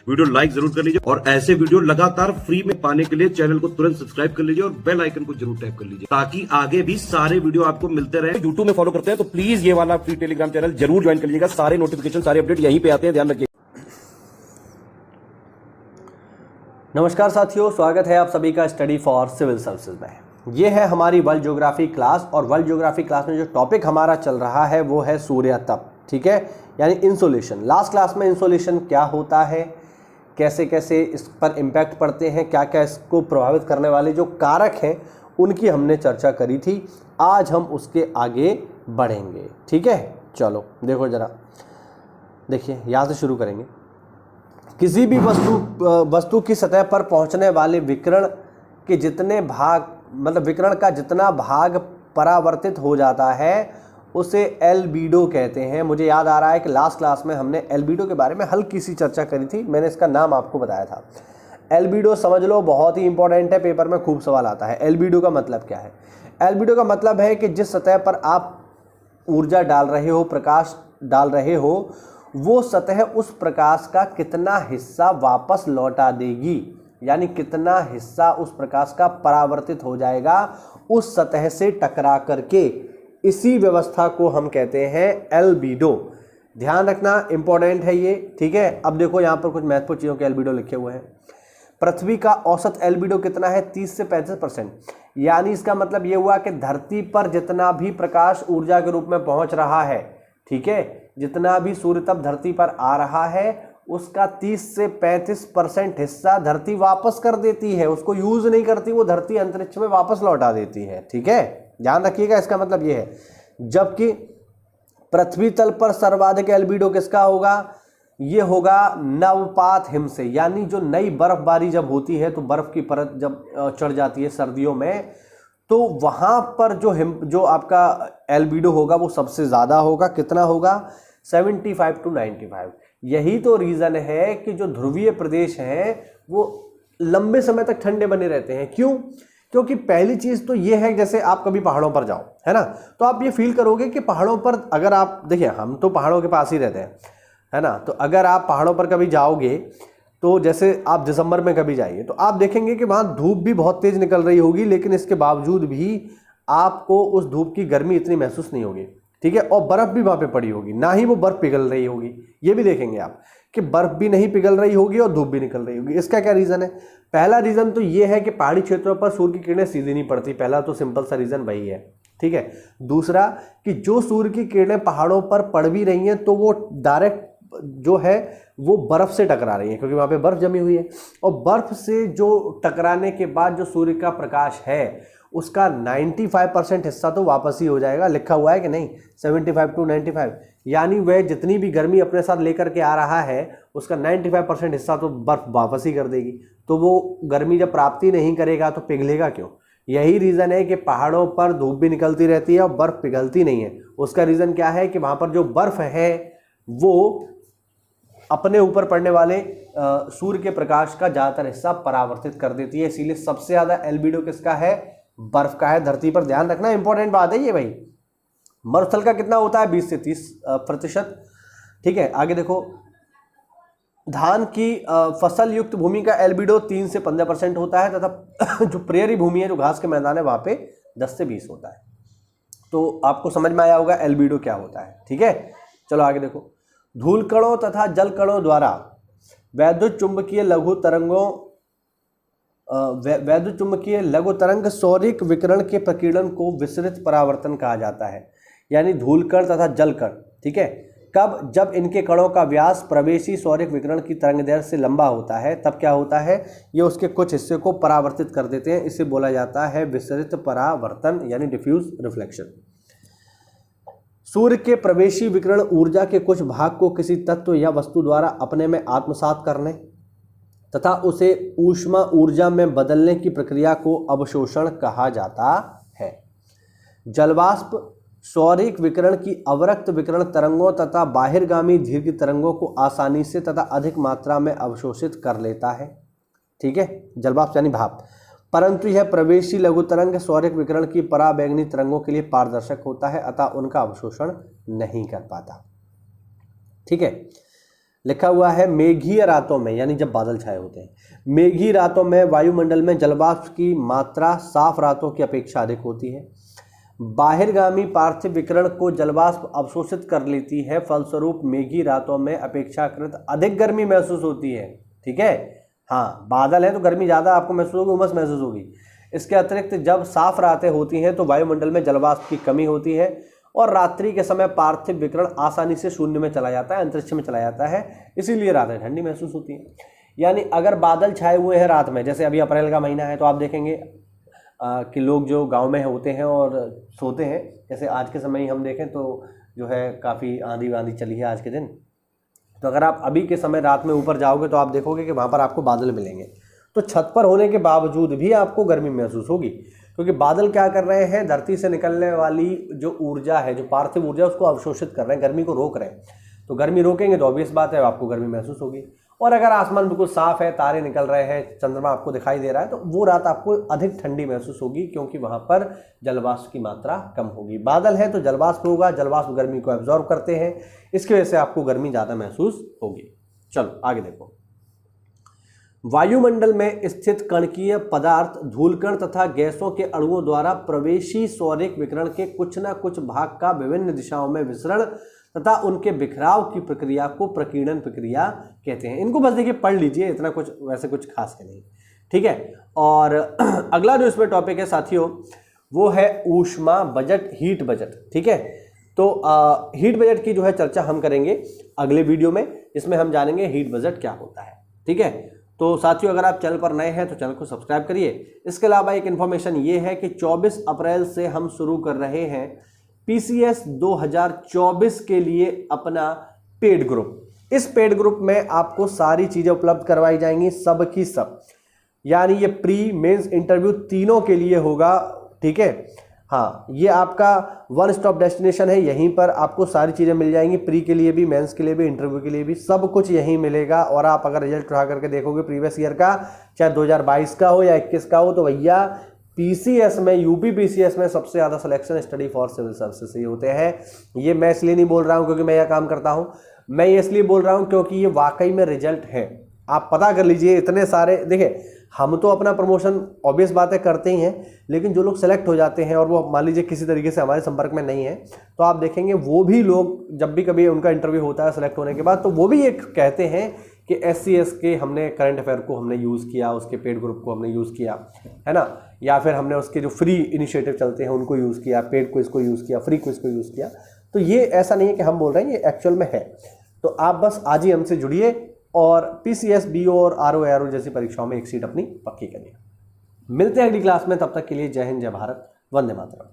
Video like जरूर कर लीजिए और ऐसे वीडियो लगातार फ्री में पाने के लिए चैनल को तुरंत सब्सक्राइब कर लीजिए और बेल आइकन को जरूर टैप कर लीजिए ताकि आगे भी सारे वीडियो आपको मिलते रहे। यूट्यूब में फॉलो करते हैं तो प्लीज ये वाला फ्री टेलीग्राम चैनल जरूर ज्वाइन कर लीजिएगा। सारे नोटिफिकेशन सारे अपडेट यहीं पे आते हैं, ध्यान रखिए। नमस्कार साथियों, स्वागत है आप सभी का स्टडी फॉर सिविल सर्विसेज में। ये है हमारी वर्ल्ड ज्योग्राफी क्लास और वर्ल्ड ज्योग्राफी क्लास में जो टॉपिक हमारा चल रहा है वो है सूर्य तप, ठीक है, यानी इंसोलेशन। लास्ट क्लास में इंसोलेशन क्या होता है, कैसे कैसे इस पर इम्पैक्ट पड़ते हैं, क्या क्या इसको प्रभावित करने वाले जो कारक हैं उनकी हमने चर्चा करी थी। आज हम उसके आगे बढ़ेंगे, ठीक है। चलो देखो जरा, देखिए यहाँ से शुरू करेंगे। किसी भी वस्तु की सतह पर पहुंचने वाले विकिरण के जितने भाग, मतलब विकिरण का जितना भाग परावर्तित हो जाता है उसे एल्बिडो कहते हैं। मुझे याद आ रहा है कि लास्ट क्लास में हमने एल्बिडो के बारे में हल्की सी चर्चा करी थी, मैंने इसका नाम आपको बताया था। एल्बिडो समझ लो, बहुत ही इंपॉर्टेंट है, पेपर में खूब सवाल आता है। एल्बिडो का मतलब क्या है? एल्बिडो का मतलब है कि जिस सतह पर आप ऊर्जा डाल रहे हो, प्रकाश डाल रहे हो, वो सतह उस प्रकाश का कितना हिस्सा वापस लौटा देगी, यानी कितना हिस्सा उस प्रकाश का परावर्तित हो जाएगा उस सतह से टकरा करके। इसी व्यवस्था को हम कहते हैं एल्बिडो। ध्यान रखना, इंपॉर्टेंट है ये, ठीक है। अब देखो यहाँ पर कुछ महत्वपूर्ण चीज़ों के एल्बिडो लिखे हुए हैं। पृथ्वी का औसत एल्बिडो कितना है? 30 से 35%। यानी इसका मतलब ये हुआ कि धरती पर जितना भी प्रकाश ऊर्जा के रूप में पहुंच रहा है, ठीक है, जितना भी सूर्य तप धरती पर आ रहा है उसका 30 से 35% हिस्सा धरती वापस कर देती है, उसको यूज नहीं करती, वो धरती अंतरिक्ष में वापस लौटा देती है, ठीक है। ध्यान रखिएगा, इसका मतलब ये है। जबकि पृथ्वी तल पर सर्वाधिक एल्बिडो किसका होगा? ये होगा नवपात हिम से, यानी जो नई बर्फबारी जब होती है तो बर्फ की परत जब चढ़ जाती है सर्दियों में, तो वहां पर जो आपका एल्बिडो होगा वो सबसे ज्यादा होगा। कितना होगा? 75 to 95। यही तो रीजन है कि जो ध्रुवीय प्रदेश हैं वो लंबे समय तक ठंडे बने रहते हैं। क्यों? क्योंकि पहली चीज तो ये है, जैसे आप कभी पहाड़ों पर जाओ, है ना, तो आप ये फील करोगे कि पहाड़ों पर अगर आप देखिए, हम तो पहाड़ों के पास ही रहते हैं, है ना, तो अगर आप पहाड़ों पर कभी जाओगे तो जैसे आप दिसंबर में कभी जाइए तो आप देखेंगे कि वहाँ धूप भी बहुत तेज निकल रही होगी, लेकिन इसके बावजूद भी आपको उस धूप की गर्मी इतनी महसूस नहीं होगी, ठीक है। और बर्फ भी वहाँ पे पड़ी होगी, ना ही वो बर्फ पिघल रही होगी। ये भी देखेंगे आप कि बर्फ भी नहीं पिघल रही होगी और धूप भी निकल रही होगी। इसका क्या रीज़न है? पहला रीज़न तो ये है कि पहाड़ी क्षेत्रों पर सूर्य की किरणें सीधी नहीं पड़ती। पहला तो सिंपल सा रीज़न वही है, ठीक है। दूसरा कि जो सूर्य की किरणें पहाड़ों पर पड़ भी रही हैं तो वो डायरेक्ट जो है वो बर्फ से टकरा रही है, क्योंकि वहां पे बर्फ जमी हुई है। और बर्फ से जो टकराने के बाद जो सूर्य का प्रकाश है उसका 95% हिस्सा तो वापस ही हो जाएगा। लिखा हुआ है कि नहीं, 75 to 95, यानी वह जितनी भी गर्मी अपने साथ लेकर के आ रहा है उसका 95% हिस्सा तो बर्फ वापस ही कर देगी। तो वो गर्मी जब प्राप्ति नहीं करेगा तो पिघलेगा क्यों? यही रीजन है कि पहाड़ों पर धूप भी निकलती रहती है और बर्फ पिघलती नहीं है। उसका रीजन क्या है कि वहां पर जो बर्फ है वो अपने ऊपर पड़ने वाले सूर्य के प्रकाश का ज्यादातर हिस्सा परावर्तित कर देती है। इसीलिए सबसे ज्यादा एल्बिडो किसका है? बर्फ का है धरती पर। ध्यान रखना, इंपॉर्टेंट बात है ये भाई। मरुस्थल का कितना होता है? 20 से 30%, ठीक है। आगे देखो, धान की फसल युक्त भूमि का एल्बिडो 3 से 15% होता है तथा जो प्रेरी भूमि है, जो घास के मैदान है, वहां पे 10 से 20 होता है। तो आपको समझ में आया होगा एल्बिडो क्या होता है, ठीक है। चलो आगे देखो, धूल कणों तथा जल कणों द्वारा वैद्युत चुंबकीय लघु तरंग सौरिक विकिरण के प्रकीर्णन को विसरित परावर्तन कहा जाता है। यानी धूल कण तथा जल कण, ठीक है, कब? जब इनके कणों का व्यास प्रवेशी सौरिक विकिरण की तरंगदैर्घ्य से लंबा होता है, तब क्या होता है? ये उसके कुछ हिस्से को परावर्तित कर देते हैं। इसे बोला जाता है विसरित परावर्तन, यानी डिफ्यूज रिफ्लेक्शन। सूर्य के प्रवेशी विकिरण ऊर्जा के कुछ भाग को किसी तत्व या वस्तु द्वारा अपने में आत्मसात करने तथा उसे ऊष्मा ऊर्जा में बदलने की प्रक्रिया को अवशोषण कहा जाता है। जलवाष्प सौरिक विकिरण की अवरक्त विकिरण तरंगों तथा बाहिर्गामी दीर्घ तरंगों को आसानी से तथा अधिक मात्रा में अवशोषित कर लेता है, ठीक है, जलवाष्प यानी भाप। परंतु यह प्रवेशी लघु तरंग सौरिक विकिरण की पराबैंगनी तरंगों के लिए पारदर्शक होता है, अतः उनका अवशोषण नहीं कर पाता, ठीक है। लिखा हुआ है मेघीय रातों में, यानी जब बादल छाए होते हैं, मेघी रातों में वायुमंडल में जलवाष्प की मात्रा साफ रातों की अपेक्षा अधिक होती है। बाहिरगामी पार्थिव विकिरण को जलवाष्प अवशोषित कर लेती है, फलस्वरूप मेघी रातों में अपेक्षाकृत अधिक गर्मी महसूस होती है। ठीक है, हाँ, बादल है तो गर्मी ज़्यादा आपको महसूस होगी, उमस महसूस होगी। इसके अतिरिक्त जब साफ रातें होती हैं तो वायुमंडल में जलवाष्प की कमी होती है और रात्रि के समय पार्थिव विकिरण आसानी से शून्य में चला जाता है, अंतरिक्ष में चला जाता है, इसीलिए रातें ठंडी महसूस होती हैं। यानी अगर बादल छाए हुए हैं रात में, जैसे अभी अप्रैल का महीना है, तो आप देखेंगे कि लोग जो गांव में होते हैं और सोते हैं, जैसे आज के समय ही हम देखें तो जो है काफ़ी आंधी वांधी चली है आज के दिन, तो अगर आप अभी के समय रात में ऊपर जाओगे तो आप देखोगे कि वहाँ पर आपको बादल मिलेंगे। तो छत पर होने के बावजूद भी आपको गर्मी महसूस होगी, क्योंकि बादल क्या कर रहे हैं, धरती से निकलने वाली जो ऊर्जा है, जो पार्थिव ऊर्जा, उसको अवशोषित कर रहे हैं, गर्मी को रोक रहे हैं। तो गर्मी रोकेंगे तो ऑब्वियस बात है आपको गर्मी महसूस होगी। और अगर आसमान बिल्कुल साफ है, तारे निकल रहे हैं, चंद्रमा आपको दिखाई दे रहा है, तो वो रात आपको अधिक ठंडी महसूस होगी, क्योंकि वहां पर जलवाष्प की मात्रा कम होगी। बादल है तो जलवाष्प होगा, जलवाष्प गर्मी को एब्जॉर्ब करते हैं, इसकी वजह से आपको गर्मी ज़्यादा महसूस होगी। चलो आगे देखो। वायुमंडल में स्थित कणकीय पदार्थ, धूलकण तथा गैसों के अणुओं द्वारा प्रवेशी सौरिक विकिरण के कुछ न कुछ भाग का विभिन्न दिशाओं में विसरण तथा उनके बिखराव की प्रक्रिया को प्रकीर्णन प्रक्रिया कहते हैं। इनको बस देखिए पढ़ लीजिए, इतना कुछ वैसे कुछ खास है नहीं। ठीक है, और अगला जो इसमें टॉपिक है साथियों, वो है ऊष्मा बजट, हीट बजट। ठीक है, तो हीट बजट की जो है चर्चा हम करेंगे अगले वीडियो में, इसमें हम जानेंगे हीट बजट क्या होता है। ठीक है, तो साथियों अगर आप चैनल पर नए हैं तो चैनल को सब्सक्राइब करिए। इसके अलावा एक इन्फॉर्मेशन ये है कि 24 अप्रैल से हम शुरू कर रहे हैं PCS 2024 के लिए अपना पेड ग्रुप। इस पेड ग्रुप में आपको सारी चीजें उपलब्ध करवाई जाएंगी, सब की सब, यानी ये प्री मेंस इंटरव्यू तीनों के लिए होगा। ठीक है, हाँ, ये आपका वन स्टॉप डेस्टिनेशन है, यहीं पर आपको सारी चीज़ें मिल जाएंगी, प्री के लिए भी, मेंस के लिए भी, इंटरव्यू के लिए भी, सब कुछ यहीं मिलेगा। और आप अगर रिजल्ट उठा करके देखोगे प्रीवियस ईयर का, चाहे 2022 का हो या 21 का हो, तो भैया PCS में, यूपी PCS में सबसे ज़्यादा selection Study for Civil Services से होते हैं। ये मैं इसलिए नहीं बोल रहा हूँ क्योंकि मैं यह काम करता हूँ, मैं ये इसलिए बोल रहा हूँ क्योंकि ये वाकई में रिजल्ट है। आप पता कर लीजिए, इतने सारे, देखिए हम तो अपना प्रमोशन ऑब्वियस बातें करते ही हैं, लेकिन जो लोग सेलेक्ट हो जाते हैं और वो मान लीजिए किसी तरीके से हमारे संपर्क में नहीं है, तो आप देखेंगे वो भी लोग जब भी कभी उनका इंटरव्यू होता है सेलेक्ट होने के बाद, तो वो भी एक कहते हैं कि SCS के हमने करंट अफेयर को हमने यूज़ किया, उसके पेड ग्रुप को हमने यूज़ किया, है ना, या फिर हमने उसके जो फ्री इनिशिएटिव चलते हैं उनको यूज़ किया, पेड को इसको यूज़ किया, फ्री को इसको यूज़ किया। तो ये ऐसा नहीं है कि हम बोल रहे हैं, ये एक्चुअल में है। तो आप बस आज ही हमसे जुड़िए और PCS, BO और RO ARO जैसी परीक्षाओं में एक सीट अपनी पक्की करिए। मिलते हैं अगली क्लास में, तब तक के लिए जय हिंद, जय भारत, वंदे मातरम।